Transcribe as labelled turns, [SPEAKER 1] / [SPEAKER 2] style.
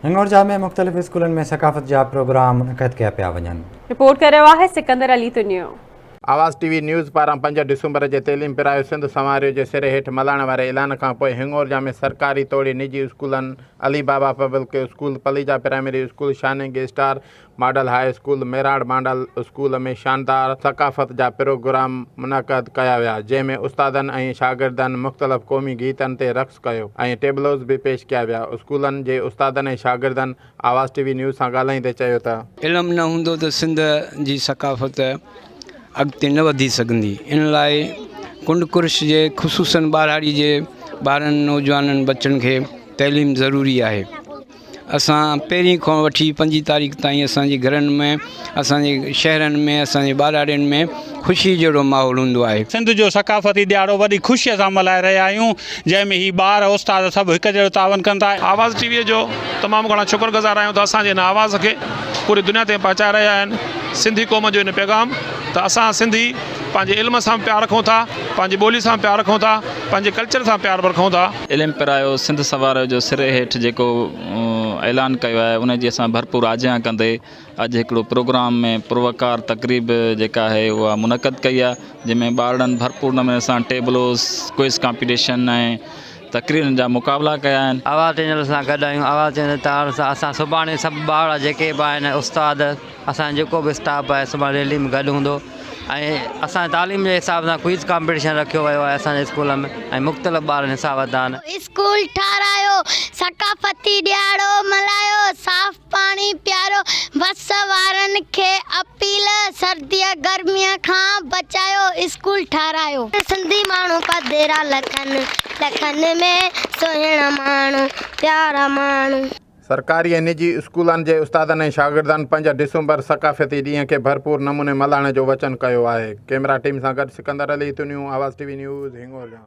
[SPEAKER 1] हिंगोरजा में मुख्तलिफ़ स्कूलों में सकाफ़त जा प्रोग्राम मुनक़द कया पिया वञनि।
[SPEAKER 2] रिपोर्ट कर रहा है सिकंदर अली तुनियो।
[SPEAKER 3] आवाज़ टीवी न्यूज़ पारां 5 डिसंबर जे तइलीम पिरायो सिंध समारोह जे सिरे हेठि मल्हाइण वारे ऐलान खां पोइ हिंगोरजा में सरकारी तोड़ी निजी स्कूलनि Ali Baba public school, Palija primary school, shining star model high school, मेराड़ मॉडल स्कूल में शानदार सकाफ़त जा प्रोग्राम मुनक़द कया विया, जंहिंमें उस्तादनि ऐं शागिर्दनि मुख़्तलिफ़ क़ौमी गीतनि ते रक़्स कयो ऐं टेबलोज़ भी पेश कया विया। स्कूलनि जे उस्तादनि ऐं शागिर्दनि आवाज़ टीवी न्यूज़ सां ॻाल्हाईंदे चयो त
[SPEAKER 4] इल्मु न हूंदो त सिंध जी सकाफ़त अॻिते न वधी सघंदी। इन लाइ कुंड कुर्श जे ख़ुसूसन ॿारहाड़ी जे ॿारनि नौजवाननि बचनि खे तइलीम ज़रूरी आहे। असां पहिरीं खां वठी 5 तारीख़ ताईं असांजे घरनि में, असांजे शहरनि में, असांजे ॿारहाड़ियुनि में ख़ुशी जहिड़ो माहौल हूंदो आहे।
[SPEAKER 5] सिंध जो सकाफ़ती ॾियारो वॾी ख़ुशीअ सां मल्हाए रहिया आहियूं, जंहिंमें ही ॿार उस्ताद सभु हिकु जहिड़ो तावन कनि था।
[SPEAKER 6] आवाज़ टीवीअ जो तमामु घणा शुक्रगुज़ार आहियूं त असांजे हिन आवाज़ खे पूरी दुनिया ते पहुचाए रहिया आहिनि। सिंधी क़ौम जो इन पैगाम त असां सिंधी पंहिंजे इल्म सां प्यार रखूं था, पंहिंजी ॿोली सां प्यार रखूं था, पंहिंजे कल्चर सां प्यार रखूं था।
[SPEAKER 7] इल्मु पिरायो सिंध समारोह जो सिरे हेठि जेको ऐलान कयो आहे उनजी असां भरपूर आजियां कंदे अॼु हिकिड़ो प्रोग्राम में पुरवकार तक़रीब जेका आहे उहा मुनक़द कई आहे, जंहिंमें ॿारनि भरपूर नमूने सां टेबलोस, क्विज़ कॉम्पिटिशन ऐं तक़रीरनि जा मुक़ाबला कया आहिनि।
[SPEAKER 8] आवाज़ चैनल सां गॾु आहियूं। आवाज़ चैनल तार सां असां सुभाणे सभु ॿार जेके बि आहिनि, उस्ताद, असांजो जेको बि स्टाफ आहे, सुभाणे रैली में गॾु हूंदो ऐं असां तालीम जे हिसाब सां क्विज़ कॉम्पिटिशन रखियो वियो आहे असांजे स्कूल में ऐं मुख़्तलिफ़ ॿार हिसाबदान
[SPEAKER 9] स्कूल ठारायो, सकाफ़ती ॾियारो मल्हायो, साफ़ पाणी पियारो, बस वारनि खे अपील, सर्दीअ गर्मीअ खां बचायो, स्कूल ठारायो। सिंधी माण्हू पधरा लखनि लखनि में सुहिणा माण्हू, प्यारा माण्हू।
[SPEAKER 3] सरकारी ऐं निजी स्कूलनि जे उस्तादनि ऐं शागिर्दनि 5 डिसंबर सकाफ़ती ॾींहं खे भरपूर नमूने मल्हाइण जो वचन कयो आहे। कैमरा टीम सां गॾु सिकंदर अली तुनियो, आवाज़ टीवी न्यूज़, हिंगोरजा।